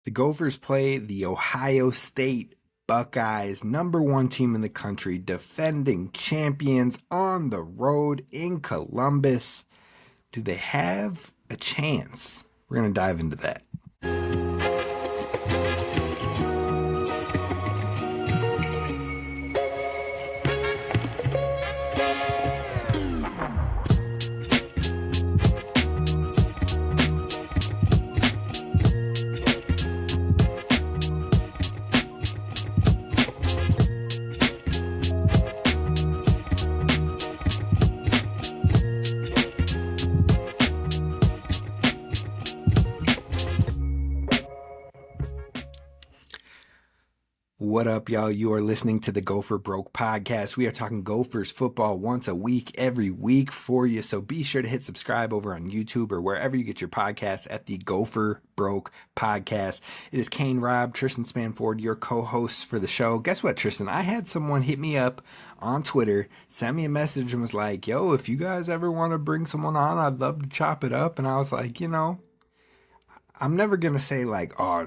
The Gophers play the Ohio State Buckeyes, #1 team in the country, defending champions on the road in Columbus. Do they have a chance? We're going to dive into that. What up, y'all? You are listening to the Gopher Broke podcast. We are talking Gophers football once a week, every week for you. So be sure to hit subscribe over on YouTube or wherever you get your podcasts at the Gopher Broke podcast. It is Kane, Rob, Tristyn, Spann-Ford, your co-hosts for the show. Guess what, Tristyn? I had someone hit me up on Twitter, sent me a message and was like, yo, if you guys ever want to bring someone on, I'd love to chop it up. And I was like, I'm never going to say like, oh,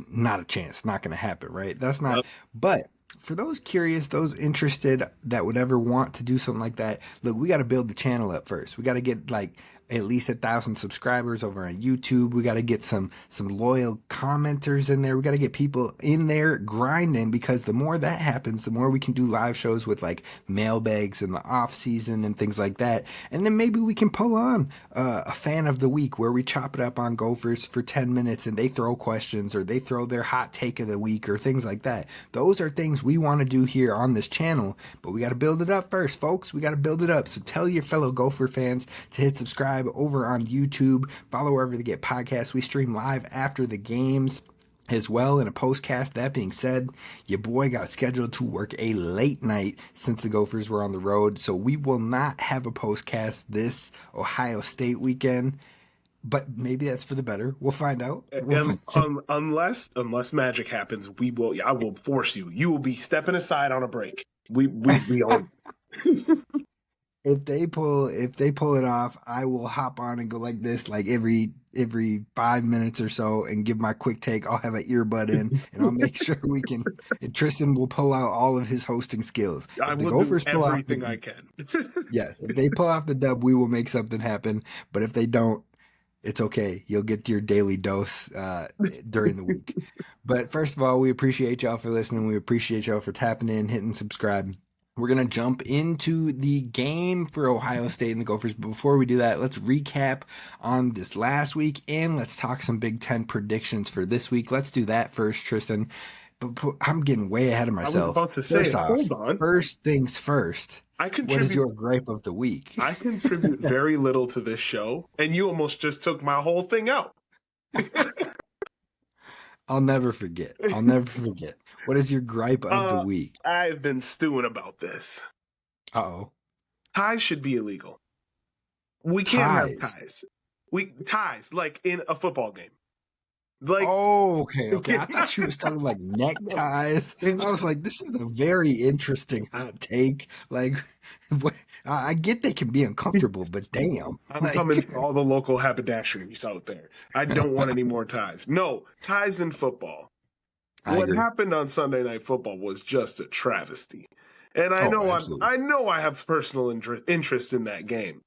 not a chance, not going to happen, right? That's not, yep. But for those curious, those interested that would ever want to do something like that, look, we got to build the channel up first. We got to get like at least 1,000 subscribers over on YouTube. We got to get some loyal commenters in there. We got to get people in there grinding, because the more that happens, the more we can do live shows with like mailbags in the off season and things like that. And then maybe we can pull on a fan of the week where we chop it up on Gophers for 10 minutes and they throw questions or they throw their hot take of the week or things like that. Those are things we want to do here on this channel, but we got to build it up first, folks. We got to build it up. So tell your fellow Gopher fans to hit subscribe over on YouTube, follow wherever they get podcasts. We stream live after the games as well in a postcast. That being said, your boy got scheduled to work a late night since the Gophers were on the road, so we will not have a postcast this Ohio State weekend, but maybe that's for the better. We'll find out. Unless magic happens, I will force you. You will be stepping aside on a break. We all If they pull it off, I will hop on and go like this, like every 5 minutes or so, and give my quick take. I'll have an earbud in, and I'll make sure we can. And Tristyn will pull out all of his hosting skills. I will do everything I can. Yes, if they pull off the dub, we will make something happen. But if they don't, it's okay. You'll get your daily dose during the week. But first of all, we appreciate y'all for listening. We appreciate y'all for tapping in, hitting subscribe. We're going to jump into the game for Ohio State and the Gophers. But before we do that, let's recap on this last week and let's talk some Big Ten predictions for this week. Let's do that first, Tristyn. But I'm getting way ahead of myself. I was about to say, hold on. First things first. What is your gripe of the week? I contribute very little to this show, and you almost just took my whole thing out. I'll never forget. What is your gripe of the week? I've been stewing about this. Uh-oh. Ties should be illegal. We can't have ties. Ties, like in a football game. Like, okay. I thought you was talking like neckties. I was like, this is a very interesting hot take. Like, I get they can be uncomfortable, but damn. I'm coming for all the local haberdasheries out there. I don't want any more ties. No, ties in football. What happened on Sunday Night Football was just a travesty. And I know I have personal interest in that game.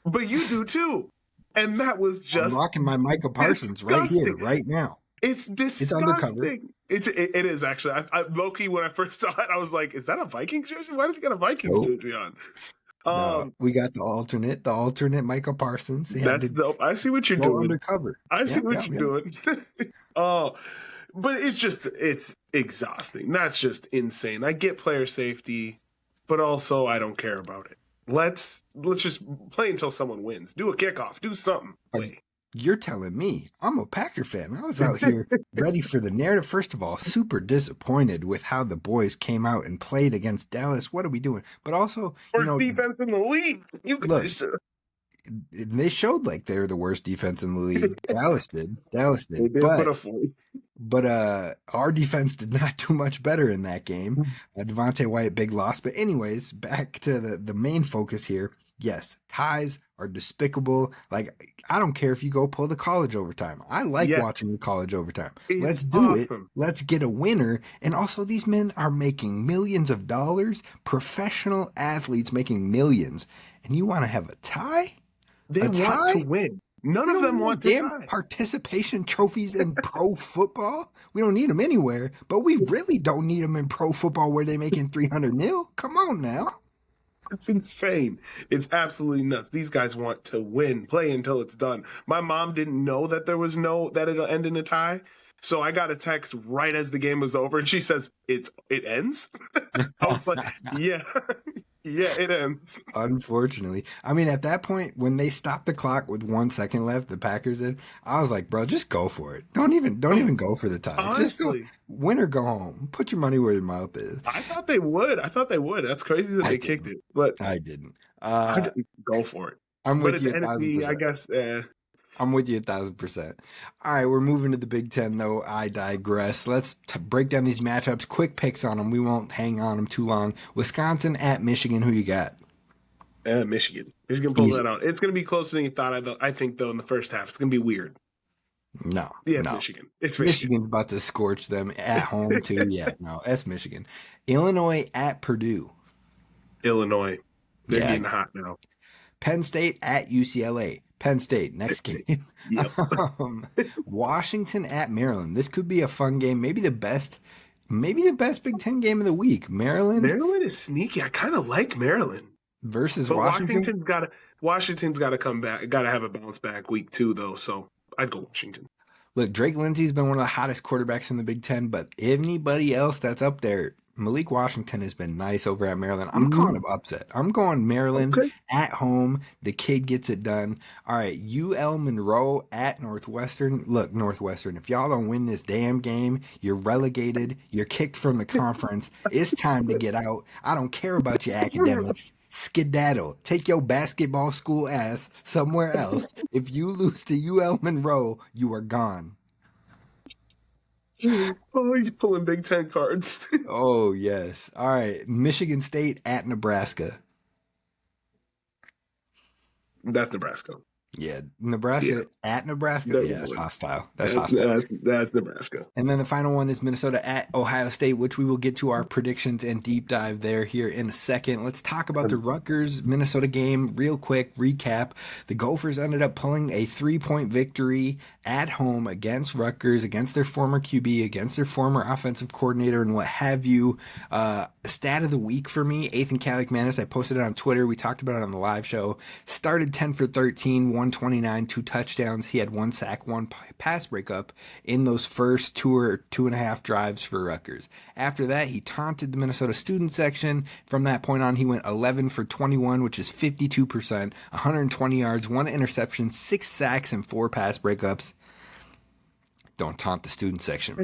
But you do too. And that was just... I'm rocking my Micah Parsons right here, right now. It's disgusting. It's undercover. It is actually. I low-key, when I first saw it, I was like, is that a Vikings jersey? Why does he got a Vikings jersey on? No, we got the alternate Micah Parsons. That's dope. I see what you're doing. Undercover. I see what you're doing. But it's exhausting. That's just insane. I get player safety, but also I don't care about it. Let's just play until someone wins. Do a kickoff. Do something. You're telling me. I'm a Packer fan. I was out here ready for the narrative. First of all, super disappointed with how the boys came out and played against Dallas. What are we doing? But also, worst defense in the league. They showed like they're the worst defense in the league. Dallas did. They did put a fight. But our defense did not do much better in that game. Devontae White, big loss. But anyways, back to the main focus here. Yes, ties are despicable. Like, I don't care if you go pull the college overtime. I like watching the college overtime. Let's do it. Let's get a winner. And also, these men are making millions of dollars. Professional athletes making millions. And you want to have a tie? They want to win. None of them want to tie. Participation trophies in pro football. We don't need them anywhere, but we really don't need them in pro football where they're making $300 million. Come on now. It's insane. It's absolutely nuts. These guys want to win, play until it's done. My mom didn't know that that it'll end in a tie. So I got a text right as the game was over, and she says, it ends? I was like, yeah. Yeah, it ends. Unfortunately. I mean, at that point, when they stopped the clock with 1 second left, the Packers did, I was like, bro, just go for it. Don't even go for the tie. Honestly, just go, win or go home. Put your money where your mouth is. I thought they would. That's crazy that they kicked it. But I didn't. Go for it. I'm with you. NFC, I guess. I'm with you 1,000%. All right, we're moving to the Big Ten, though. I digress. Let's break down these matchups. Quick picks on them. We won't hang on them too long. Wisconsin at Michigan. Who you got? Michigan. Michigan pulls that out. It's going to be closer than you thought. I think, though, in the first half, it's going to be weird. No. Michigan. It's Michigan. Michigan's about to scorch them at home, too. That's Michigan. Illinois at Purdue. Illinois. They're getting hot now. Penn State at UCLA. Penn State, next game. Washington at Maryland. This could be a fun game. Maybe the best Big Ten game of the week. Maryland is sneaky. I kind of like Maryland. Versus Washington. Washington's got to come back. Got to have a bounce back week 2, though. So I'd go Washington. Look, Drake Lindsey's been one of the hottest quarterbacks in the Big Ten, but anybody else that's up there, Malik Washington has been nice over at Maryland. I'm calling him upset. I'm going Maryland at home. The kid gets it done. All right, UL Monroe at Northwestern. Look, Northwestern, if y'all don't win this damn game, you're relegated. You're kicked from the conference. It's time to get out. I don't care about your academics. Skedaddle. Take your basketball school ass somewhere else. If you lose to UL Monroe, you are gone. Oh, he's pulling Big Ten cards. Oh, yes. All right. Michigan State at Nebraska. That's Nebraska. Yeah. Nebraska at Nebraska. That's hostile. That's Nebraska. And then the final one is Minnesota at Ohio State, which we will get to our predictions and deep dive there here in a second. Let's talk about the Rutgers Minnesota game real quick. Recap. The Gophers ended up pulling a 3-point victory at home against Rutgers, against their former QB, against their former offensive coordinator, and what have you. Stat of the week for me, Ethan Kalikmanis. I posted it on Twitter. We talked about it on the live show. Started 10 for 13, 129, 2 touchdowns. He had 1 sack, 1 pass breakup in those first 2 or 2.5 drives for Rutgers. After that, he taunted the Minnesota student section. From that point on, he went 11 for 21, which is 52%, 120 yards, 1 interception, 6 sacks, and 4 pass breakups. Don't taunt the student section.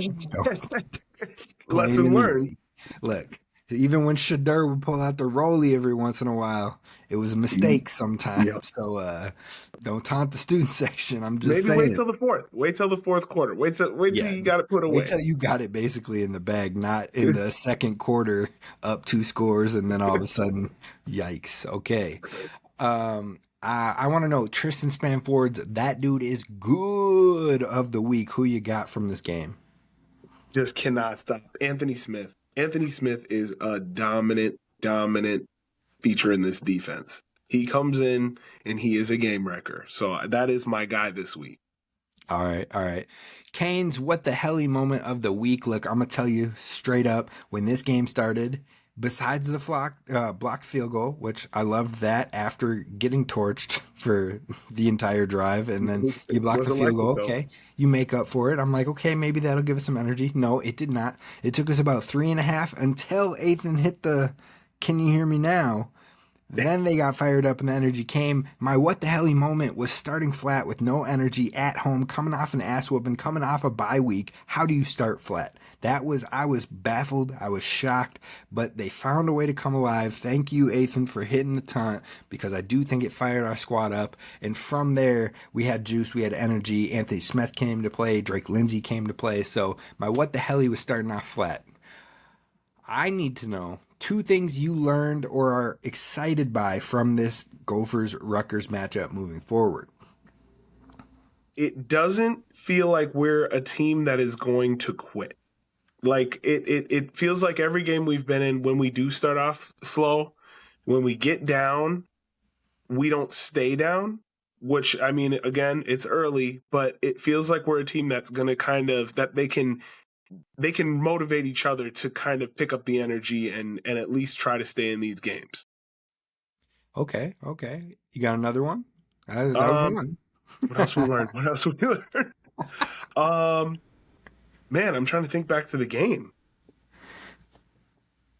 Lesson learned. Look, even when Shadur would pull out the rollie every once in a while, it was a mistake sometimes. Yep. So don't taunt the student section. I'm just saying. Maybe wait till the fourth. Wait till the fourth quarter. Wait till you got it put away. Wait till you got it basically in the bag, not in the second quarter up 2 scores and then all of a sudden, yikes. Okay. I want to know, Tristyn Spann-Ford's That Dude Is Good of the week. Who you got from this game? Just cannot stop. Anthony Smith. Anthony Smith is a dominant feature in this defense. He comes in and he is a game wrecker. So that is my guy this week. All right. Kane's what the helly moment of the week. Look, I'm going to tell you straight up, when this game started, besides the blocked field goal, which I loved that after getting torched for the entire drive, and then you block the field goal, okay, you make up for it. I'm like, okay, maybe that'll give us some energy. No, it did not. It took us about 3.5 until Ethan hit the "Can you hear me now?" Then they got fired up and the energy came. My what the helly moment was starting flat with no energy at home, coming off an ass whooping, coming off a bye week. How do you start flat? I was baffled. I was shocked, but they found a way to come alive. Thank you, Ethan, for hitting the taunt, because I do think it fired our squad up. And from there, we had juice, we had energy. Anthony Smith came to play. Drake Lindsey came to play. So my what the helly was starting off flat. I need to know 2 things you learned or are excited by from this Gophers Rutgers matchup moving forward. It doesn't feel like we're a team that is going to quit. Like it feels like every game we've been in, when we do start off slow, when we get down, we don't stay down. Which, I mean, again, it's early, but it feels like we're a team that's going to kind of, that they can motivate each other to kind of pick up the energy and at least try to stay in these games. Okay. You got another one? That was one. What else we learned? Man, I'm trying to think back to the game.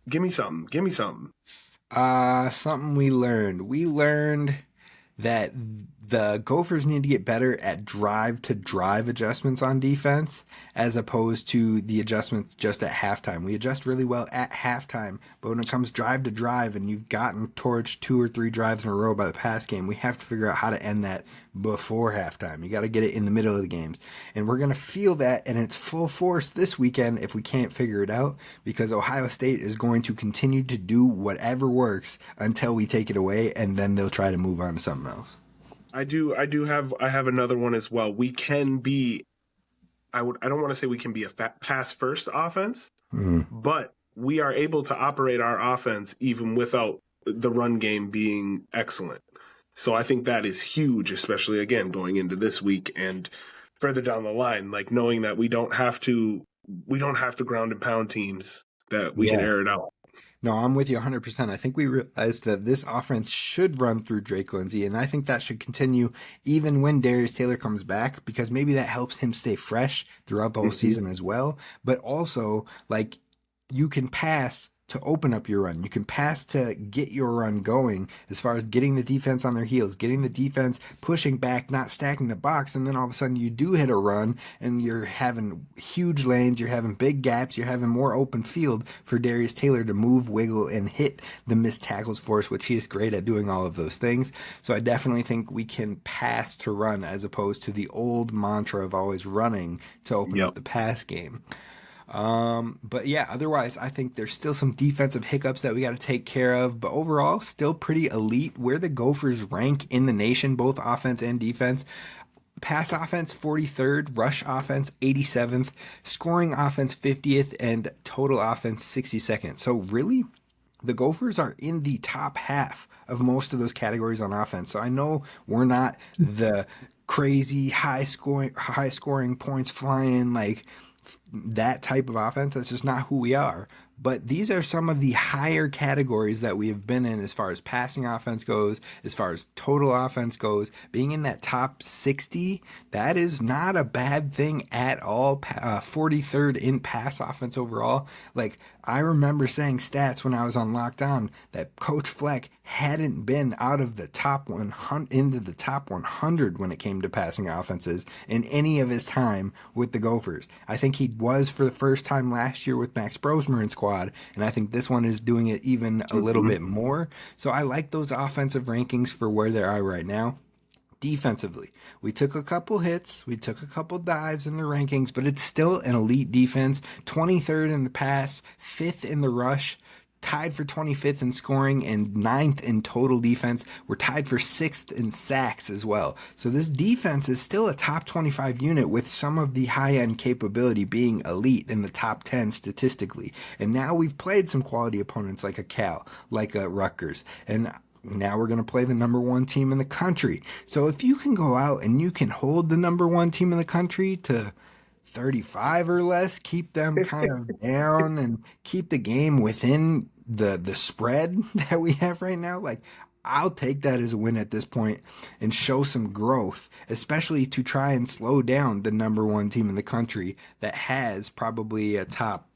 Give me something. Something we learned. We learned that the Gophers need to get better at drive-to-drive adjustments on defense, as opposed to the adjustments just at halftime. We adjust really well at halftime, but when it comes drive-to-drive and you've gotten torched 2 or 3 drives in a row by the pass game, we have to figure out how to end that before halftime. You got to get it in the middle of the games. And we're going to feel that in its full force this weekend if we can't figure it out, because Ohio State is going to continue to do whatever works until we take it away, and then they'll try to move on to something else. I have another one as well. We can be, I don't want to say we can be a pass first offense, but we are able to operate our offense even without the run game being excellent. So I think that is huge, especially again going into this week and further down the line, like knowing that we don't have to ground and pound teams, that we can air it out. No, I'm with you 100%. I think we realized that this offense should run through Drake Lindsey, and I think that should continue even when Darius Taylor comes back, because maybe that helps him stay fresh throughout the whole season as well. But also, like, you can pass to open up your run. You can pass to get your run going, as far as getting the defense on their heels, getting the defense pushing back, not stacking the box, and then all of a sudden you do hit a run and you're having huge lanes, you're having big gaps, you're having more open field for Darius Taylor to move, wiggle, and hit the missed tackles for us, which he is great at doing all of those things. So I definitely think we can pass to run, as opposed to the old mantra of always running to open up the pass game. But yeah, otherwise, I think there's still some defensive hiccups that we got to take care of, but overall, still pretty elite. Where the Gophers rank in the nation, both offense and defense. Pass offense 43rd, rush offense 87th, scoring offense 50th, and total offense 62nd. So really, the Gophers are in the top half of most of those categories on offense. So I know we're not the crazy high scoring points flying, like that type of offense. That's just not who we are. But these are some of the higher categories that we have been in, as far as passing offense goes, as far as total offense goes. Being in that top 60, that is not a bad thing at all. 43rd in pass offense overall. Like, I remember saying stats when I was on lockdown that Coach Fleck hadn't been out of the top 100 into the top 100 when it came to passing offenses in any of his time with the Gophers. I think he was for the first time last year with Max Brosmer squad, and I think this one is doing it even a little bit more. So I like those offensive rankings for where they are right now. Defensively, we took a couple hits, we took a couple dives in the rankings, but it's still an elite defense. 23rd in the pass, 5th in the rush, tied for 25th in scoring, and 9th in total defense. We're tied for 6th in sacks as well. So this defense is still a top 25 unit, with some of the high-end capability being elite in the top 10 statistically. And now we've played some quality opponents like a Cal, like a Rutgers, and now we're going to play the number 1 team in the country. So if you can go out and you can hold the number 1 team in the country to 35 or less, keep them kind of down and keep the game within the spread that we have right now, like, I'll take that as a win at this point and show some growth, especially to try and slow down the number 1 team in the country that has probably a top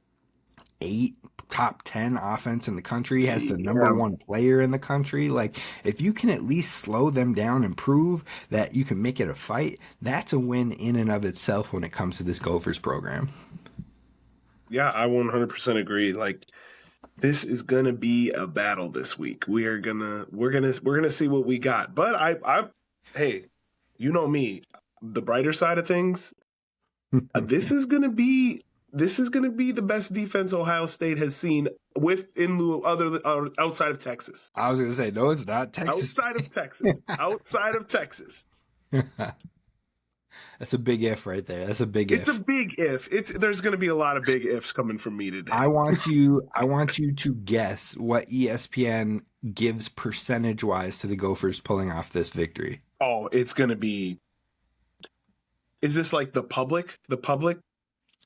8, top 10 offense in the country, has the number 1 player in the country. Like, if you can at least slow them down and prove that you can make it a fight, that's a win in and of itself when it comes to this Gophers program. Yeah, I 100% agree. Like, this is gonna be a battle this week. We're gonna see what we got. But I hey, you know me, the brighter side of things. This is gonna be the best defense Ohio State has seen outside of Texas. I was gonna say no, it's not Texas. Outside of Texas. That's a big if right there. That's a big if. It's a big if. There's going to be a lot of big ifs coming from me today. I want you to guess what ESPN gives percentage-wise to the Gophers pulling off this victory. Oh, it's going to be. Is this like the public? The public?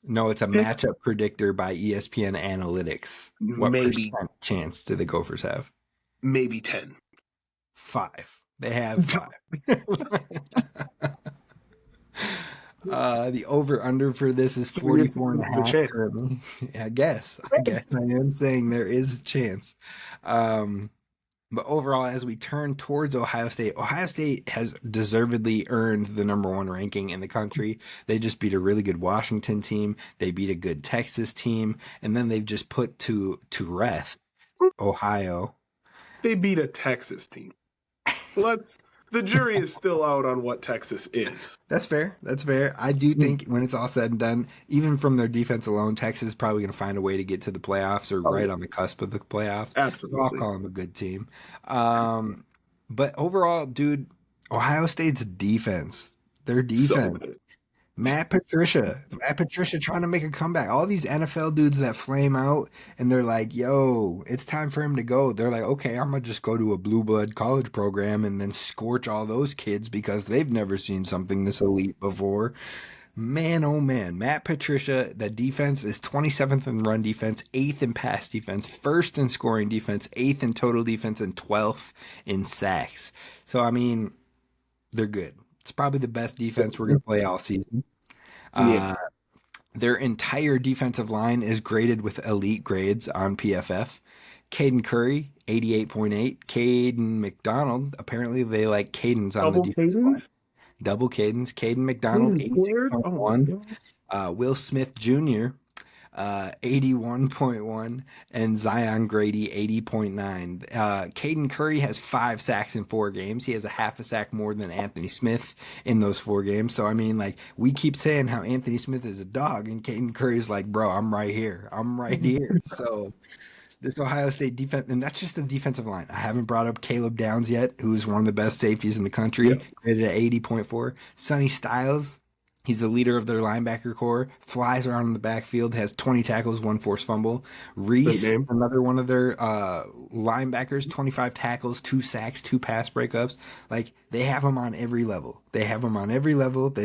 No, it's a matchup predictor by ESPN Analytics. What percent chance do the Gophers have? Maybe 10. 5. They have 5. The over-under for this is 44.5. I guess I am saying there is a chance. But overall, as we turn towards Ohio State has deservedly earned the number 1 ranking in the country. They just beat a really good Washington team. They beat a good Texas team. And then they've just put to rest Ohio. They beat a Texas team. The jury is still out on what Texas is. That's fair. I do think when it's all said and done, even from their defense alone, Texas is probably going to find a way to get to the playoffs or right on the cusp of the playoffs. Absolutely. So I'll call them a good team. But overall, dude, Ohio State's defense, their defense. So Matt Patricia trying to make a comeback. All these NFL dudes that flame out and they're like, yo, it's time for him to go. They're like, okay, I'm going to just go to a blue blood college program and then scorch all those kids because they've never seen something this elite before. Man, oh man, Matt Patricia, the defense is 27th in run defense, 8th in pass defense, 1st in scoring defense, 8th in total defense, and 12th in sacks. So, I mean, they're good. It's probably the best defense we're going to play all season. Their entire defensive line is graded with elite grades on PFF. Caden Curry, 88.8. Caden McDonald, apparently they like Cadens on the defensive line. Double Cadens. Caden McDonald, 86.1. Will Smith Jr., 81.1, and Zion Grady 80.9. Caden Curry has 5 sacks in 4 games. He has a half a sack more than Anthony Smith in those 4 games. So I mean, like, we keep saying how Anthony Smith is a dog, and Caden Curry's like, bro, I'm right here. So this Ohio State defense, and that's just the defensive line. I haven't brought up Caleb Downs yet, who's one of the best safeties in the country, rated at 80.4. Sonny Styles, he's the leader of their linebacker core, flies around in the backfield, has 20 tackles, 1 forced fumble. Reese, another one of their linebackers, 25 tackles, 2 sacks, 2 pass breakups. Like, they have them on every level. They've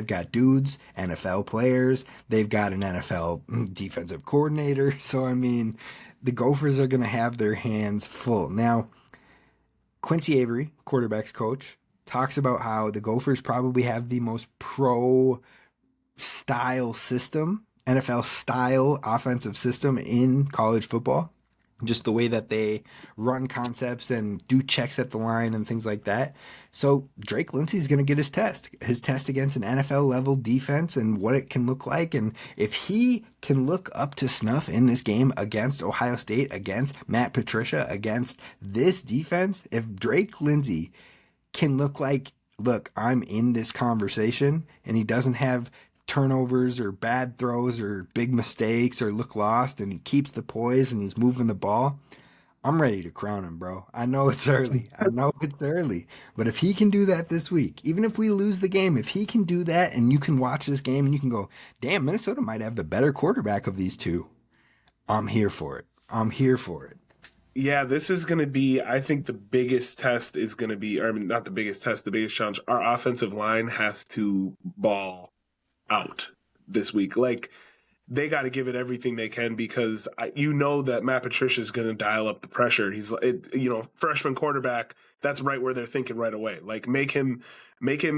got dudes, NFL players. They've got an NFL defensive coordinator. So, I mean, the Gophers are going to have their hands full. Now, Quincy Avery, quarterback's coach, talks about how the Gophers probably have the most pro-style system, NFL-style offensive system in college football. Just the way that they run concepts and do checks at the line and things like that. So Drake Lindsey is going to get his test against an NFL-level defense and what it can look like. And if he can look up to snuff in this game against Ohio State, against Matt Patricia, against this defense, if Drake Lindsey can look like, look, I'm in this conversation, and he doesn't have turnovers or bad throws or big mistakes or look lost, and he keeps the poise and he's moving the ball, I'm ready to crown him, bro. I know it's early. But if he can do that this week, even if we lose the game, if he can do that and you can watch this game and you can go, damn, Minnesota might have the better quarterback of these two, I'm here for it. Yeah, this is going to be, I think the biggest test is going to be, or I mean, not the biggest test, the biggest challenge. Our offensive line has to ball out this week. Like, they got to give it everything they can because that Matt Patricia is going to dial up the pressure. He's, freshman quarterback. That's right where they're thinking right away. Like, make him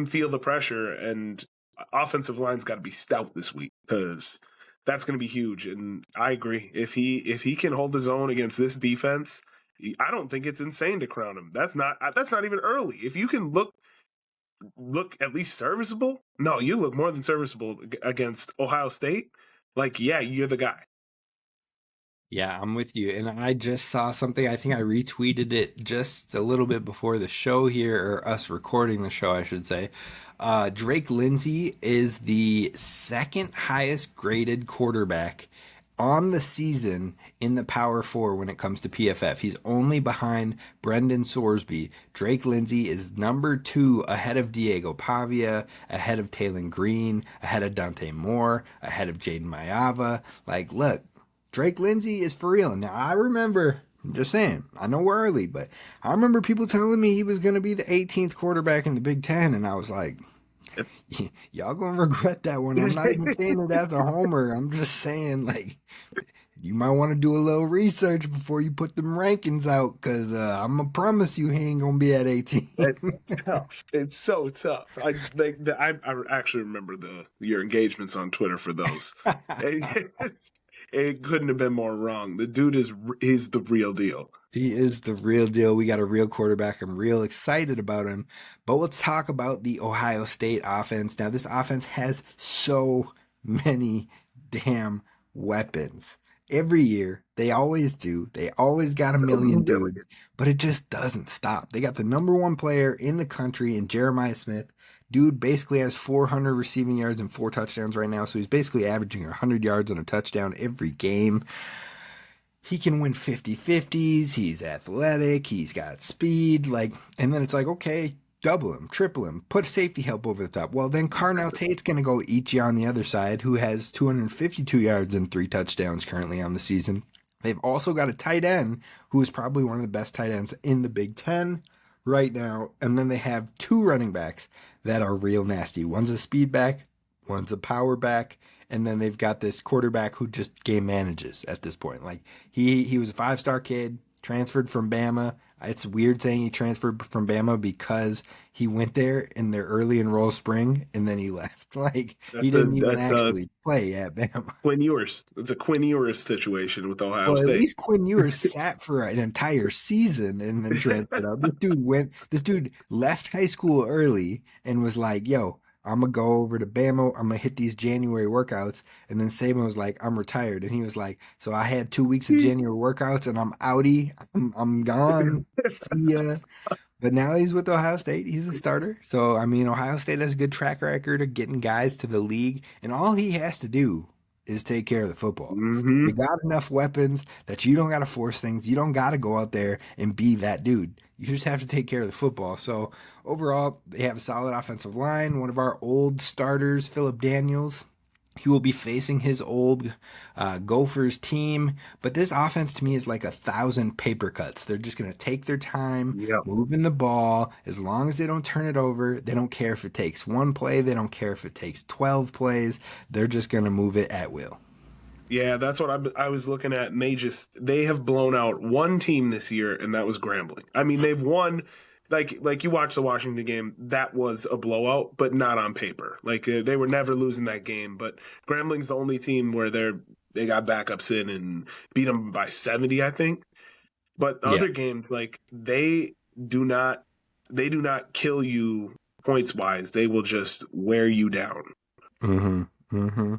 feel the pressure, and offensive line's got to be stout this week because that's going to be huge. And I agree. If he can hold his own against this defense, I don't think it's insane to crown him. That's not even early. If you can look at least serviceable, no, you look more than serviceable against Ohio State. Like, yeah, you're the guy. Yeah, I'm with you. And I just saw something. I think I retweeted it just a little bit before the show here, or us recording the show, I should say. Drake Lindsey is the second highest graded quarterback on the season in the Power Four when it comes to PFF. He's only behind Brendan Sorsby. Drake Lindsey is number 2 ahead of Diego Pavia, ahead of Taylon Green, ahead of Dante Moore, ahead of Jaden Mayava. Like, look, Drake Lindsey is for real. Now, I remember, I'm just saying, I know we're early, but I remember people telling me he was going to be the 18th quarterback in the Big Ten, and I was like, y'all going to regret that one. I'm not even saying it as a homer. I'm just saying, like, you might want to do a little research before you put them rankings out, because I'm going to promise you he ain't going to be at 18. It's tough. It's so tough. I actually remember your engagements on Twitter for those. It couldn't have been more wrong. The dude is the real deal. He is the real deal. We got a real quarterback. I'm real excited about him. But let's talk about the Ohio State offense. Now, this offense has so many damn weapons. Every year, they always do. They always got a million dudes, but it just doesn't stop. They got the number 1 player in the country in Jeremiah Smith. Dude basically has 400 receiving yards and 4 touchdowns right now, so he's basically averaging 100 yards and a touchdown every game. He can win 50-50s. He's athletic. He's got speed. And then it's like, okay, double him, triple him, put safety help over the top. Well, then Carnell Tate's going to go eat you on the other side, who has 252 yards and 3 touchdowns currently on the season. They've also got a tight end who is probably one of the best tight ends in the Big Ten right now. And then they have 2 running backs that are real nasty. One's a speed back, one's a power back, and then they've got this quarterback who just game manages at this point. Like, he was a 5-star kid, transferred from Bama. It's weird saying he transferred from Bama because he went there in their early enroll spring and then he left. Like, he didn't even actually play at Bama. Quinn Ewers. It's a Quinn Ewers situation with Ohio State. At least Quinn Ewers sat for an entire season and then transferred out. This dude left high school early and was like, yo, I'm going to go over to Bama. I'm going to hit these January workouts. And then Saban was like, I'm retired. And he was like, so I had 2 weeks of January workouts and I'm outie. I'm gone. See ya. But now he's with Ohio State. He's a starter. So, I mean, Ohio State has a good track record of getting guys to the league. And all he has to do is take care of the football. Mm-hmm. You got enough weapons that you don't got to force things. You don't got to go out there and be that dude. You just have to take care of the football. So overall, they have a solid offensive line. One of our old starters, Phillip Daniels, he will be facing his old Gophers team. But this offense to me is like 1,000 paper cuts. They're just going to take their time moving the ball. As long as they don't turn it over, they don't care if it takes 1 play. They don't care if it takes 12 plays. They're just going to move it at will. Yeah, that's what I was looking at. And they have blown out 1 team this year, and that was Grambling. I mean, they've won. Like you watched the Washington game, that was a blowout, but not on paper. Like they were never losing that game. But Grambling's the only team where they got backups in and beat them by 70, I think. But other games, like they do not kill you points wise. They will just wear you down. Mm-hmm. Mm-hmm.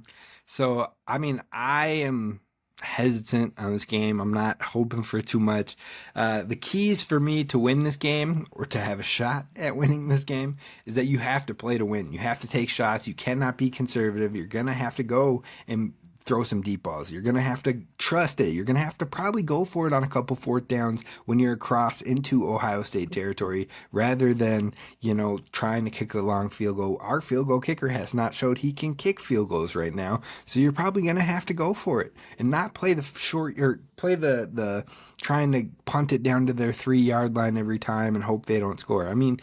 So I mean, I am hesitant on this game. I'm not hoping for too much. The keys for me to win this game, or to have a shot at winning this game, is that you have to play to win. You have to take shots. You cannot be conservative. You're going to have to go and throw some deep balls. You're going to have to trust it. You're going to have to probably go for it on a couple 4th downs when you're across into Ohio State territory, rather than, trying to kick a long field goal. Our field goal kicker has not showed he can kick field goals right now. So you're probably going to have to go for it and not play the short, or play the trying to punt it down to their 3-yard line every time and hope they don't score. I mean,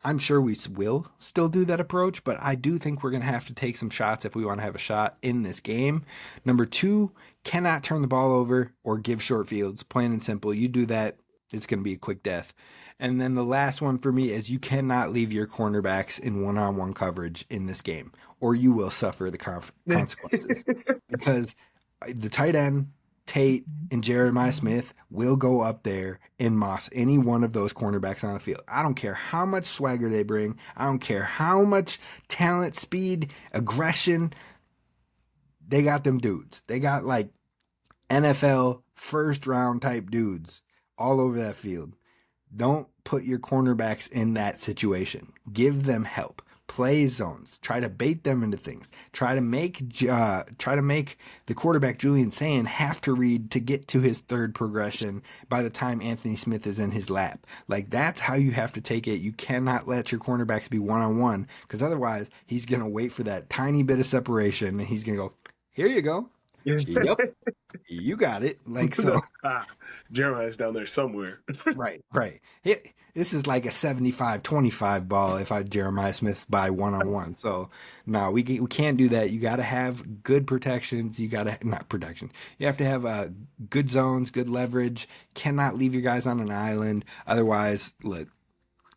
I'm sure we will still do that approach, but I do think we're going to have to take some shots if we want to have a shot in this game. Number 2, cannot turn the ball over or give short fields. Plain and simple. You do that, It's going to be a quick death. And then the last one for me is you cannot leave your cornerbacks in one-on-one coverage in this game, or you will suffer the consequences. Because the tight end, Tate, and Jeremiah Smith will go up there and moss any one of those cornerbacks on the field. I don't care how much swagger they bring. I don't care how much talent, speed, aggression. They got them dudes. They got like NFL first-round type dudes all over that field. Don't put your cornerbacks in that situation. Give them help. Play zones. Try to bait them into things. Try to make the quarterback Julian Sand have to read to get to his third progression by the time Anthony Smith is in his lap. Like, that's how you have to take it. You cannot let your cornerbacks be one-on-one, because otherwise he's going to wait for that tiny bit of separation and he's going to go, here you go. Yep. You got it. Like, so. Jeremiah's down there somewhere. Right. This is like a 75-25 ball if Jeremiah Smith's by one-on-one. So, no, we can't do that. You got to have good protections. You got to, not protections. You have to have good zones, good leverage. Cannot leave your guys on an island. Otherwise, look,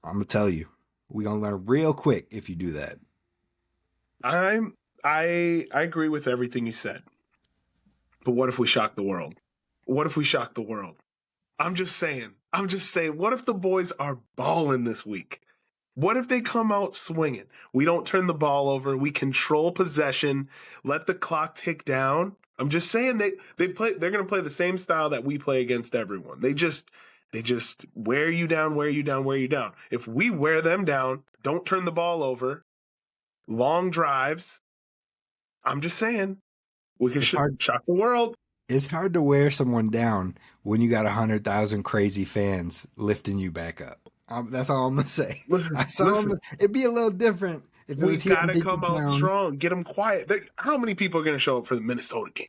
I'm going to tell you, we're going to learn real quick if you do that. I agree with everything you said. But what if we shock the world? What if we shock the world? I'm just saying, what if the boys are balling this week? What if they come out swinging? We don't turn the ball over. We control possession. Let the clock tick down. I'm just saying they're going to play the same style that we play against everyone. They just wear you down. If we wear them down, don't turn the ball over, long drives, I'm just saying, we can shock the world. It's hard to wear someone down when you got 100,000 crazy fans lifting you back up. That's all I'm gonna say. It'd be a little different if it was here. We gotta come out strong. Get them quiet. How many people are gonna show up for the Minnesota game?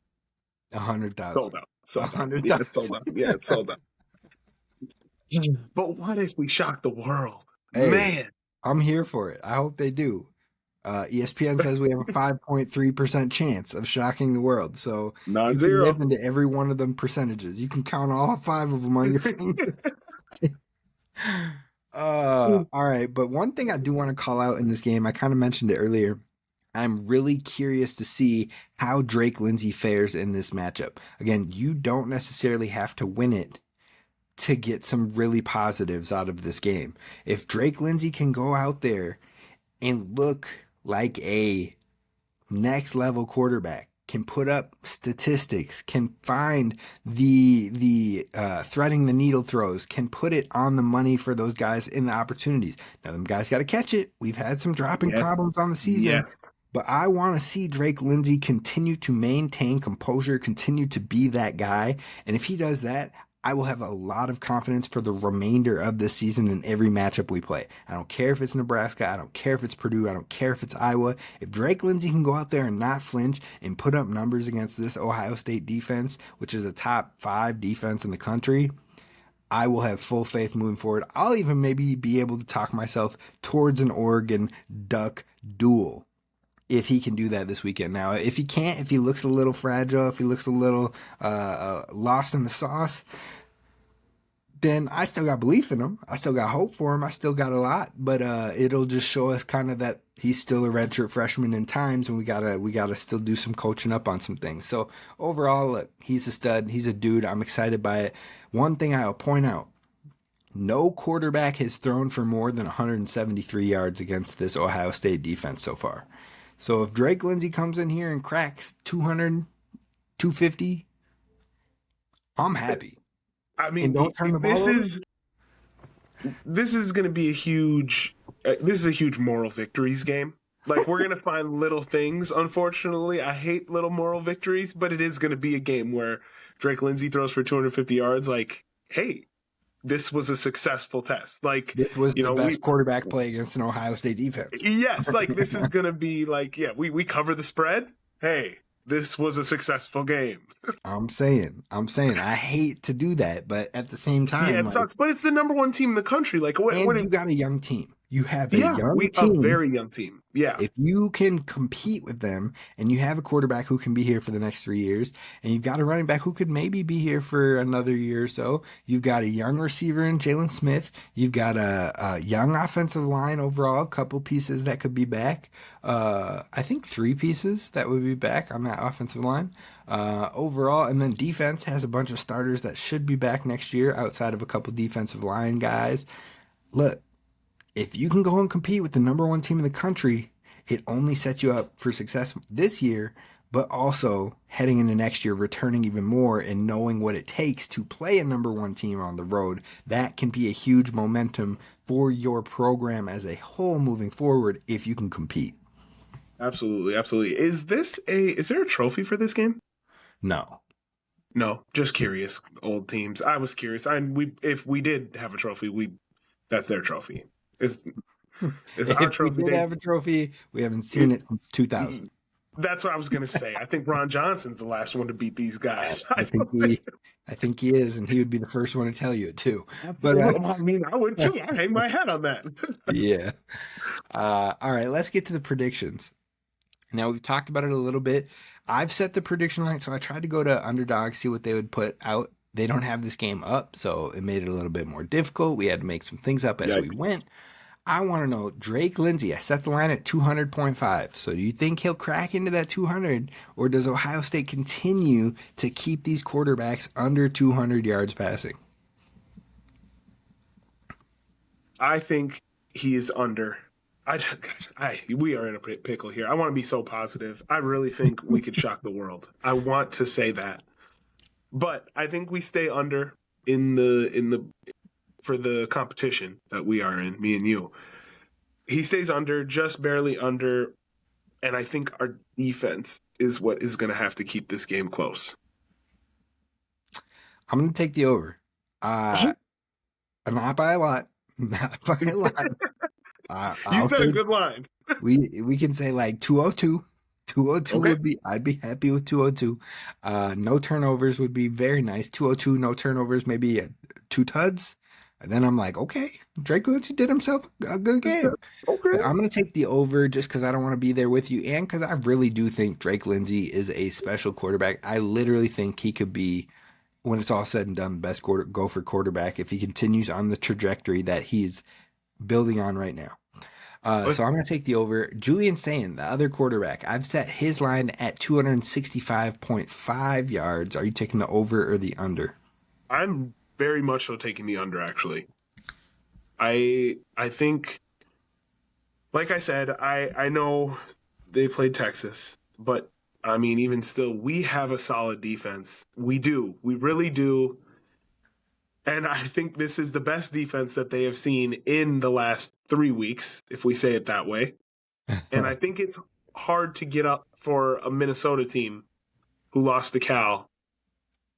100,000. Sold out. 100,000. Yeah, it's sold out. But what if we shock the world? Hey, man, I'm here for it. I hope they do. ESPN says we have a 5.3% chance of shocking the world. So you can live into every one of them percentages. You can count all 5 of them on your finger. All right. But one thing I do want to call out in this game, I kind of mentioned it earlier. I'm really curious to see how Drake Lindsey fares in this matchup. Again, you don't necessarily have to win it to get some really positives out of this game. If Drake Lindsey can go out there and look like a next level quarterback, can put up statistics, can find the threading the needle throws, can put it on the money for those guys in the opportunities. Now, them guys got to catch it. We've had some dropping problems on the season, but I want to see Drake Lindsey continue to maintain composure, continue to be that guy. And if he does that, I will have a lot of confidence for the remainder of this season in every matchup we play. I don't care if it's Nebraska. I don't care if it's Purdue. I don't care if it's Iowa. If Drake Lindsey can go out there and not flinch and put up numbers against this Ohio State defense, which is a top 5 defense in the country, I will have full faith moving forward. I'll even maybe be able to talk myself towards an Oregon Duck duel if he can do that this weekend. Now, if he can't, if he looks a little fragile, if he looks a little lost in the sauce, then I still got belief in him. I still got hope for him. I still got a lot, but it'll just show us kind of that he's still a redshirt freshman in times, and we gotta still do some coaching up on some things. So overall, look, he's a stud. He's a dude. I'm excited by it. One thing I'll point out: no quarterback has thrown for more than 173 yards against this Ohio State defense so far. So if Drake Lindsey comes in here and cracks 200, 250, I'm happy. I mean, this is going to be a huge moral victories game. Like, we're going to find little things. Unfortunately, I hate little moral victories, but it is going to be a game where Drake Lindsey throws for 250 yards. Like, hey, this was a successful test. Like, this was the best quarterback play against an Ohio State defense. Yes, like, this is going to be like, we cover the spread. Hey, this was a successful game. I'm saying, I hate to do that, but at the same time, it sucks. But it's the number 1 team in the country. Like, you got a young team. You have a young a team. very young team. Yeah. If you can compete with them and you have a quarterback who can be here for the next 3 years, and you've got a running back who could maybe be here for another year or so, you've got a young receiver in Jalen Smith, you've got a young offensive line overall, a couple pieces that could be back. I think 3 pieces that would be back on that offensive line overall. And then defense has a bunch of starters that should be back next year outside of a couple defensive line guys. Look, if you can go and compete with the number 1 team in the country, it only sets you up for success this year, but also heading into next year, returning even more and knowing what it takes to play a number 1 team on the road. That can be a huge momentum for your program as a whole moving forward if you can compete. Absolutely, absolutely. Is there a trophy for this game? No. No, just curious. Old teams. I was curious. If we did have a trophy, that's their trophy. It's our trophy. We did have a trophy. We haven't seen it since 2000. That's what I was going to say. I think Ron Johnson's the last one to beat these guys. I think he is, and he would be the first one to tell you it too. But I mean, I would too. I hang my hat on that. Yeah. All right, let's get to the predictions. Now, we've talked about it a little bit. I've set the prediction line, so I tried to go to Underdog, see what they would put out. They don't have this game up, so it made it a little bit more difficult. We had to make some things up as we went. I want to know, Drake Lindsey, I set the line at 200.5. So do you think he'll crack into that 200, or does Ohio State continue to keep these quarterbacks under 200 yards passing? I think he is under. We are in a pickle here. I want to be so positive. I really think we could shock the world. I want to say that. But I think we stay under for the competition that we are in, me and you. He stays under, just barely under, and I think our defense is what is going to have to keep this game close. I'm going to take the over. Not by a lot. Not by a lot. You said a good line. we can say like 202. 202 okay. would be, I'd be happy with 202. No turnovers would be very nice. 202, no turnovers, maybe 2 tuds. And then I'm like, okay, Drake Lindsey did himself a good game. Okay. But I'm going to take the over just because I don't want to be there with you, and because I really do think Drake Lindsey is a special quarterback. I literally think he could be, when it's all said and done, the best Gopher quarterback if he continues on the trajectory that he's building on right now. So I'm going to take the over. Julian Sayin, the other quarterback, I've set his line at 265.5 yards. Are you taking the over or the under? I'm very much so taking the under, actually. I think, like I said, I know they played Texas, but I mean, even still, we have a solid defense. We do. We really do. And I think this is the best defense that they have seen in the last 3 weeks, if we say it that way. And I think it's hard to get up for a Minnesota team who lost to Cal.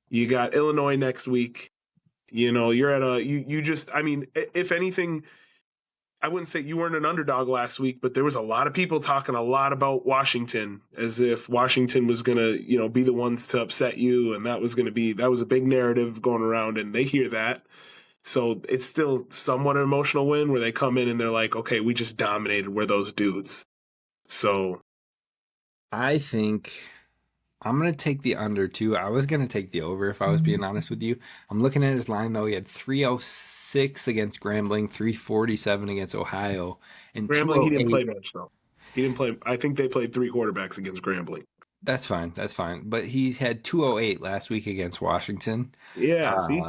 You got Illinois next week. You know, you're at I mean, if anything, I wouldn't say you weren't an underdog last week, but there was a lot of people talking a lot about Washington as if Washington was going to, be the ones to upset you. And that was a big narrative going around, and they hear that. So it's still somewhat an emotional win where they come in and they're like, okay, we just dominated. We're those dudes. So I think I'm going to take the under too. I was going to take the over if I was being honest with you. I'm looking at his line though. He had 306 against Grambling, 347 against Ohio. And Grambling, he didn't play much though. He didn't play. I think they played 3 quarterbacks against Grambling. That's fine. But he had 208 last week against Washington. Yeah, see?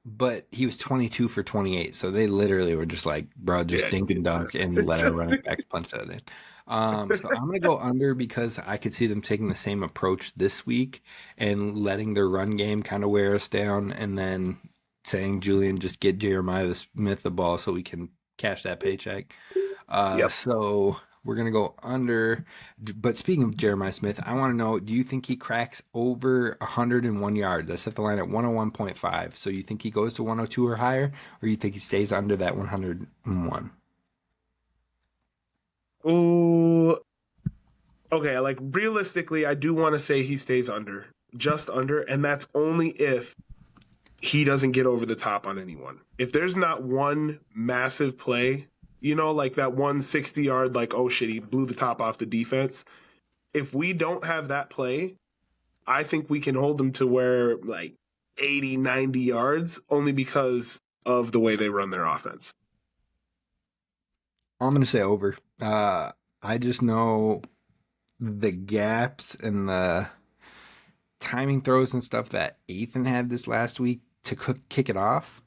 But he was 22 for 28. So they literally were just like, bro, just dink and dunk and let our running backs punch that in. So I'm going to go under because I could see them taking the same approach this week and letting their run game kind of wear us down, and then saying, Julian, just get Jeremiah Smith the ball so we can cash that paycheck. So we're going to go under. But speaking of Jeremiah Smith, I want to know, do you think he cracks over 101 yards? I set the line at 101.5. So you think he goes to 102 or higher, or you think he stays under that 101? Ooh, okay. Like realistically, I do want to say he stays under, just under, and that's only if he doesn't get over the top on anyone. If there's not one massive play, like that 160-yard, like, oh shit, he blew the top off the defense. If we don't have that play, I think we can hold them to where like 80, 90 yards only because of the way they run their offense. I'm going to say over. I just know the gaps and the timing throws and stuff that Ethan had this last week to kick it off.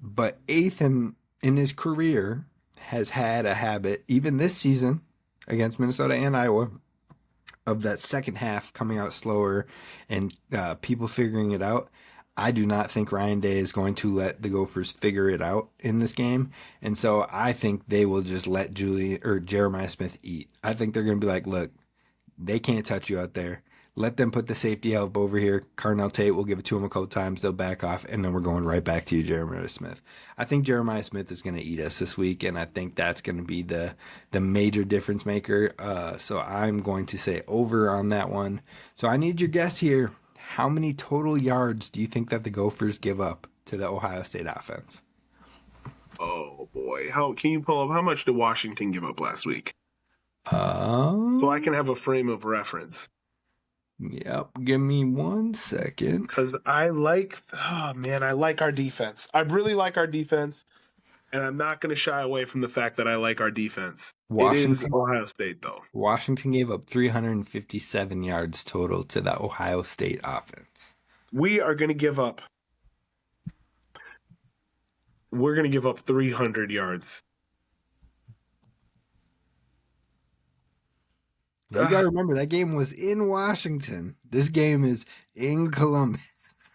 But Ethan, in his career, has had a habit, even this season against Minnesota and Iowa, of that second half coming out slower and people figuring it out. I do not think Ryan Day is going to let the Gophers figure it out in this game. And so I think they will just let Jeremiah Smith eat. I think they're going to be like, look, they can't touch you out there. Let them put the safety help over here. Carnell Tate will give it to him a couple times. They'll back off, and then we're going right back to you, Jeremiah Smith. I think Jeremiah Smith is going to eat us this week, and I think that's going to be the major difference maker. So I'm going to say over on that one. So I need your guess here. How many total yards do you think that the Gophers give up to the Ohio State offense? Oh, boy. How can you pull up? How much did Washington give up last week? So I can have a frame of reference. Yep, give me 1 second. Because I like our defense. I really like our defense, and I'm not going to shy away from the fact that I like our defense. It is Ohio State, though. Washington gave up 357 yards total to the Ohio State offense. We're going to give up 300 yards. You got to remember, that game was in Washington. This game is in Columbus.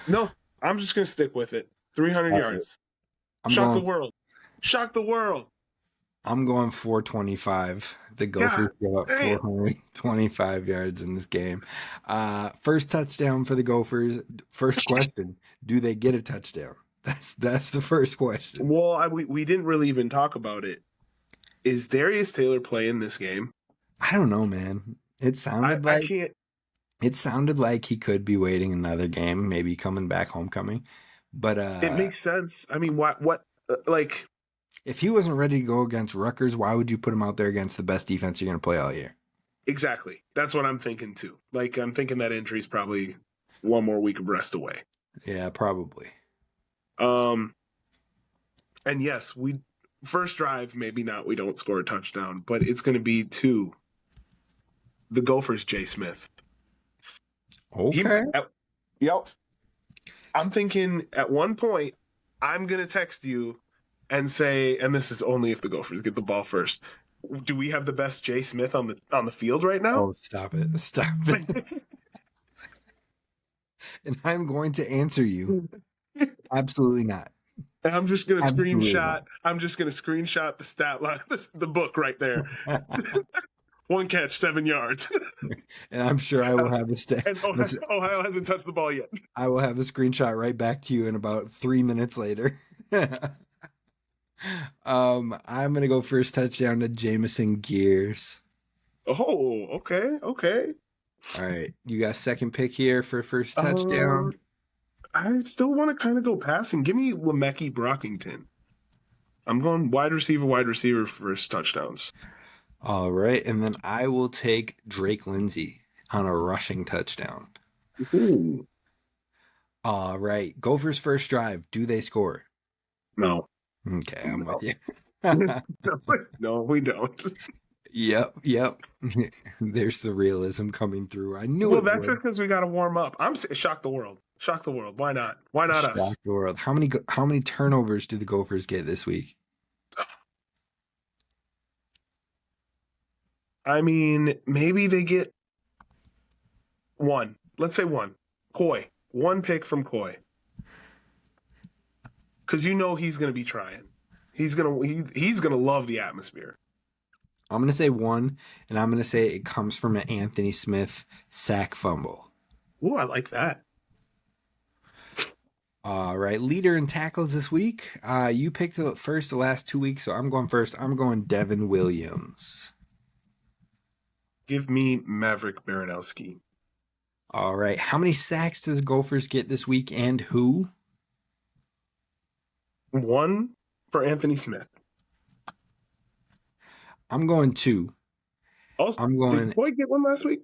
No, I'm just going to stick with it. 300 yards. Shock the world. I'm going 425. The Gophers give up 425 yards in this game. First touchdown for the Gophers. First question, do they get a touchdown? That's the first question. Well, we didn't really even talk about it. Is Darius Taylor playing this game? I don't know, man. It sounded like he could be waiting another game, maybe coming back homecoming. But it makes sense. I mean, what if he wasn't ready to go against Rutgers, why would you put him out there against the best defense you're going to play all year? Exactly. That's what I'm thinking too. Like, I'm thinking that injury's probably one more week of rest away. Yeah, probably. And yes, first drive, maybe not. We don't score a touchdown, but it's going to be to the Gophers, Jay Smith. Okay. Yep. I'm thinking at one point, I'm going to text you and say, and this is only if the Gophers get the ball first, do we have the best Jay Smith on the field right now? Oh, stop it. And I'm going to answer you. Absolutely not. And I'm just going to screenshot. I'm just going to screenshot the stat line, the book right there. 1 catch, 7 yards. And I'm sure I will have a stat. And Ohio hasn't touched the ball yet. I will have a screenshot right back to you in about 3 minutes later. I'm going to go first touchdown to Jamison Gears. Oh, okay. All right. You got second pick here for first touchdown. I still want to kind of go passing. Give me Lemeki Brockington. I'm going wide receiver first touchdowns. All right. And then I will take Drake Lindsay on a rushing touchdown. Ooh. All right. Gophers first drive. Do they score? No. Okay, I'm with you. No, we don't. Yep. There's the realism coming through. I knew it. Well, that's just because we got to warm up. I'm saying shock the world. Shock the world. Why not? Why not us? Shock the world. How many turnovers do the Gophers get this week? I mean, maybe they get 1. Let's say 1. Coy. 1 pick from Coy. Because he's going to be trying. He's gonna love the atmosphere. I'm going to say 1, and I'm going to say it comes from an Anthony Smith sack fumble. Ooh, I like that. All right, leader in tackles this week. You picked the last 2 weeks, so I'm going first. I'm going Devin Williams. Give me Maverick Baranowski. All right, how many sacks does the Gophers get this week, and who? 1 for Anthony Smith. I'm going 2. Also, I'm going. did Coy get one last week?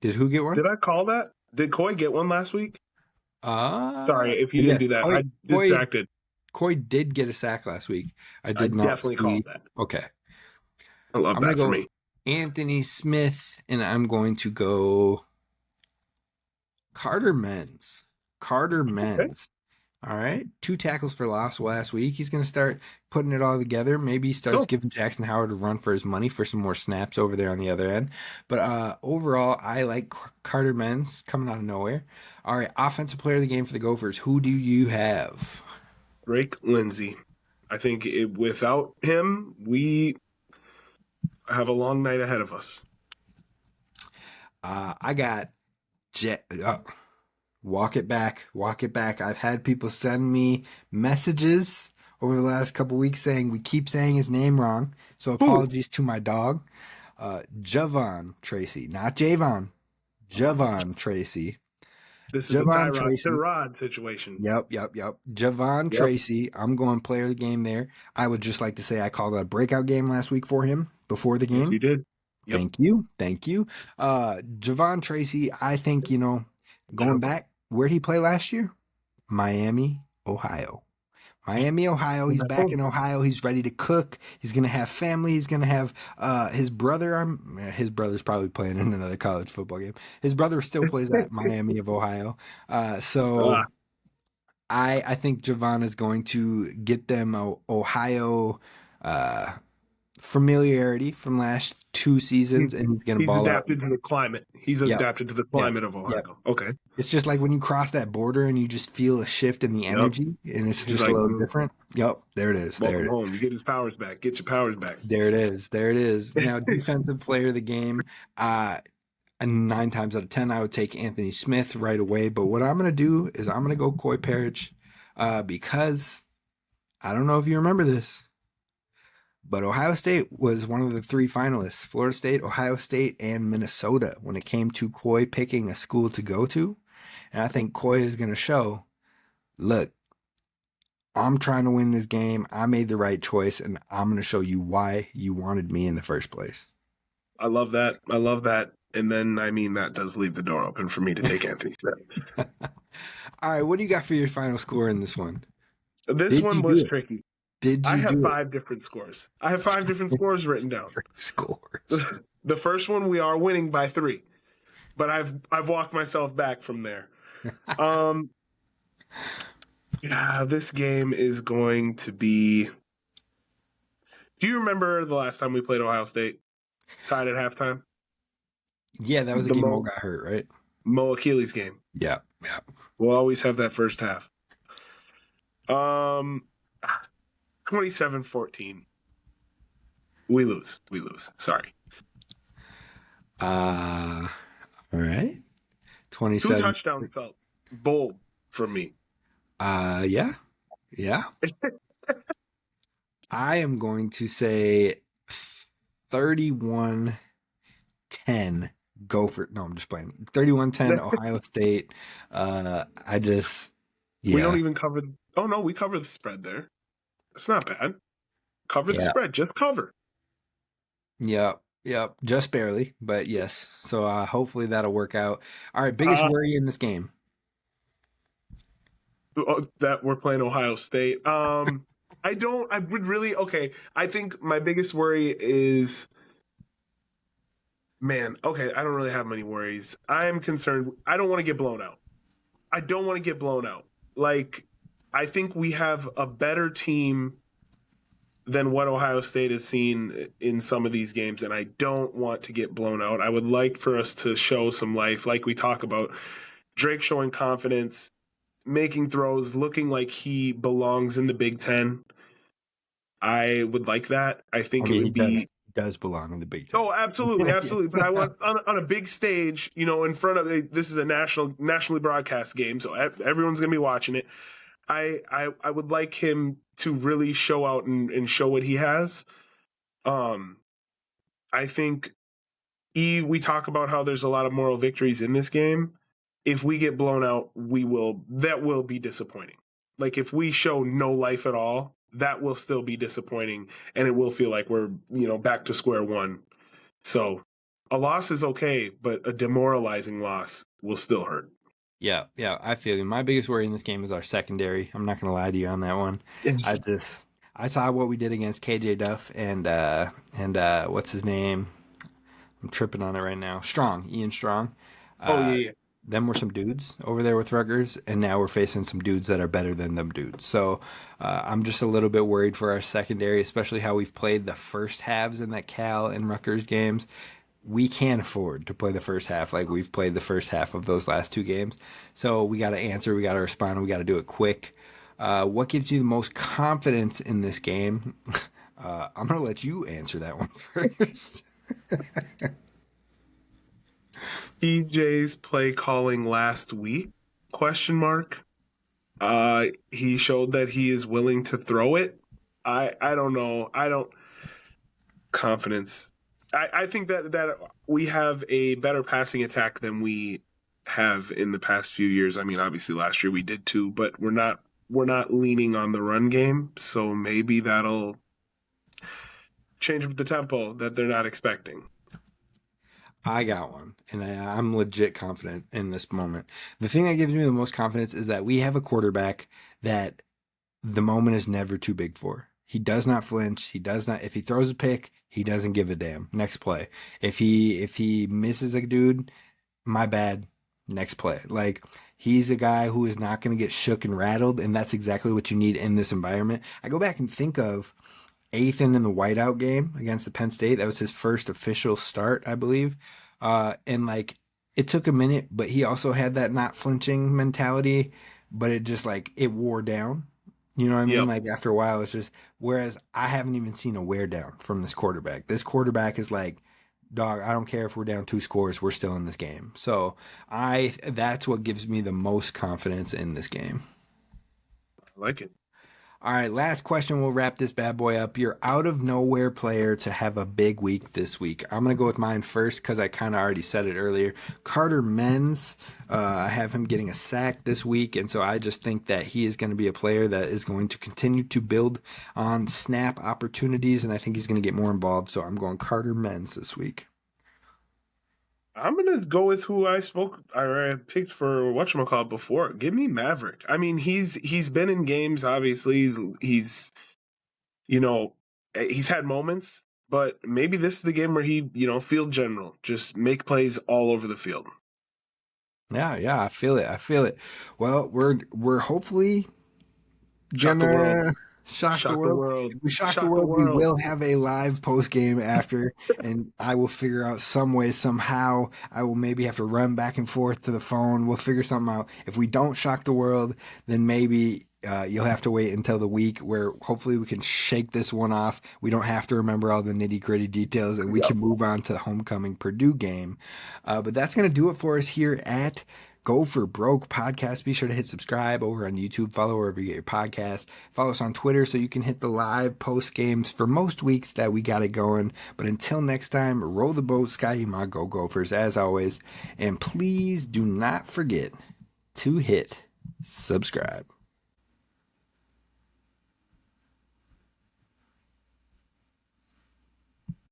Did who get one? Did I call that? Did Coy get one last week? Sorry if you didn't do that. I distracted. Coy did get a sack last week. I did not definitely called that. Okay. I love that for me. Anthony Smith, and I'm going to go Carter Menz. Okay. All right. 2 tackles for loss last week. He's going to start putting it all together. Maybe he starts giving Jackson Howard a run for his money for some more snaps over there on the other end. But overall, I like Carter Menz coming out of nowhere. All right. Offensive player of the game for the Gophers. Who do you have? Drake Lindsey. I think without him, we have a long night ahead of us. I got Walk it back. I've had people send me messages over the last couple weeks saying we keep saying his name wrong. So apologies to my dog. Javon Tracy, not Javon. Javon Tracy. This is Javon a Tyrod situation. Yep. Javon Tracy. I'm going player of the game there. I would just like to say I called a breakout game last week for him before the game. Yes, you did. Yep. Thank you. Javon Tracy, I think, going back, where'd he play last year? Miami, Ohio. He's back in Ohio. He's ready to cook. He's going to have family. He's going to have his brother. His brother's probably playing in another college football game. His brother still plays at Miami of Ohio. I think Javon is going to get them Ohio familiarity from last 2 seasons, and he's going to ball out. He's adapted to the climate. He's adapted to the climate of Ohio. Yep. Okay. It's just like when you cross that border and you just feel a shift in the energy, and it's just a little different. Yep, there it is. Welcome home. You get his powers back. Get your powers back. There it is. Now, defensive player of the game, 9 times out of 10, I would take Anthony Smith right away. But what I'm going to do is I'm going to go Coy Parrish because I don't know if you remember this, but Ohio State was one of the 3 finalists, Florida State, Ohio State, and Minnesota, when it came to Coy picking a school to go to. And I think Coy is going to show, look, I'm trying to win this game. I made the right choice, and I'm going to show you why you wanted me in the first place. I love that. And then, that does leave the door open for me to take Anthony Smith. All right, what do you got for your final score in this one? This one was tricky. I have 5 different scores. I have 5 different scores written down. Scores. The first one, we are winning by 3, but I've walked myself back from there. This game is going to be. Do you remember the last time we played Ohio State? Tied at halftime. Yeah, that was the game Mo got hurt, right? Mo Achilles game. Yeah. We'll always have that first half. 27-14. We lose. Sorry. All right. 27. 2 touchdowns felt bold for me. Yeah. I am going to say 31-10 Gopher. No, I'm just playing. 31-10 Ohio State. We don't even cover. Oh no, we cover the spread there. It's not bad. Cover the spread. Just cover. Yep. Just barely, but yes. So hopefully that'll work out. All right. Biggest worry in this game? That we're playing Ohio State. I think my biggest worry is, I don't really have many worries. I'm concerned. I don't want to get blown out. Like, I think we have a better team than what Ohio State has seen in some of these games, and I don't want to get blown out. I would like for us to show some life, like we talk about Drake showing confidence, making throws, looking like he belongs in the Big Ten. I would like that. I think it would be... does belong in the Big Ten. Oh, absolutely. But I want on a big stage, in front of this is a nationally broadcast game, so everyone's going to be watching it. I would like him to really show out and show what he has. I think we talk about how there's a lot of moral victories in this game. If we get blown out, that will be disappointing. like if we show no life at all, that will still be disappointing, and it will feel like we're, back to square one. So a loss is okay, but a demoralizing loss will still hurt. Yeah, I feel you. My biggest worry in this game is our secondary. I'm not going to lie to you on that one. I saw what we did against KJ Duff and what's his name? I'm tripping on it right now. Ian Strong. Yeah. Them were some dudes over there with Rutgers, and now we're facing some dudes that are better than them dudes. So I'm just a little bit worried for our secondary, especially how we've played the first halves in that Cal and Rutgers games. We can't afford to play the first half like we've played the first half of those last two games. So we got to answer, we got to respond, we got to do it quick. What gives you the most confidence in this game? I'm going to let you answer that one first. PJ's play calling last week? ? He showed that he is willing to throw it. I don't know. Confidence. I think that we have a better passing attack than we have in the past few years. I mean, obviously last year we did too, but we're not leaning on the run game, so maybe that'll change the tempo that they're not expecting. I got one, and I'm legit confident in this moment. The thing that gives me the most confidence is that we have a quarterback that the moment is never too big for. He does not flinch. He does not. If he throws a pick, he doesn't give a damn. Next play. If he misses a dude, my bad. Next play. Like, he's a guy who is not going to get shook and rattled, and that's exactly what you need in this environment. I go back and think of Ethan in the whiteout game against the Penn State. That was his first official start, I believe. And like, it took a minute, but he also had that not flinching mentality, but it just like, it wore down. You know what I mean? Yep. Like after a while, it's just, whereas I haven't even seen a wear down from this quarterback. This quarterback is like, dog, I don't care if we're down 2 scores, we're still in this game. So that's what gives me the most confidence in this game. I like it. All right, last question. We'll wrap this bad boy up. Your out of nowhere player to have a big week this week. I'm going to go with mine first because I kind of already said it earlier. Carter Menz. I have him getting a sack this week, and so I just think that he is going to be a player that is going to continue to build on snap opportunities, and I think he's going to get more involved. So I'm going Carter Menz this week. I'm going to go with who I picked for whatchamacallit before. Give me Maverick. I mean, he's been in games, obviously. He's had moments, but maybe this is the game where he, field general, just make plays all over the field. Yeah, I feel it. Well, we're hopefully gonna shock the world. If we shock the world, we will have a live post game after, and I will figure out some way, somehow. I will maybe have to run back and forth to the phone. We'll figure something out. If we don't shock the world, then maybe you'll have to wait until the week where hopefully we can shake this one off. We don't have to remember all the nitty gritty details, and we can move on to the homecoming Purdue game. But that's going to do it for us here at Gopher Broke Podcast. Be sure to hit subscribe over on YouTube. Follow wherever you get your podcast. Follow us on Twitter so you can hit the live post games for most weeks that we got it going. But until next time, roll the boat, Sky Go Gophers, as always. And please do not forget to hit subscribe.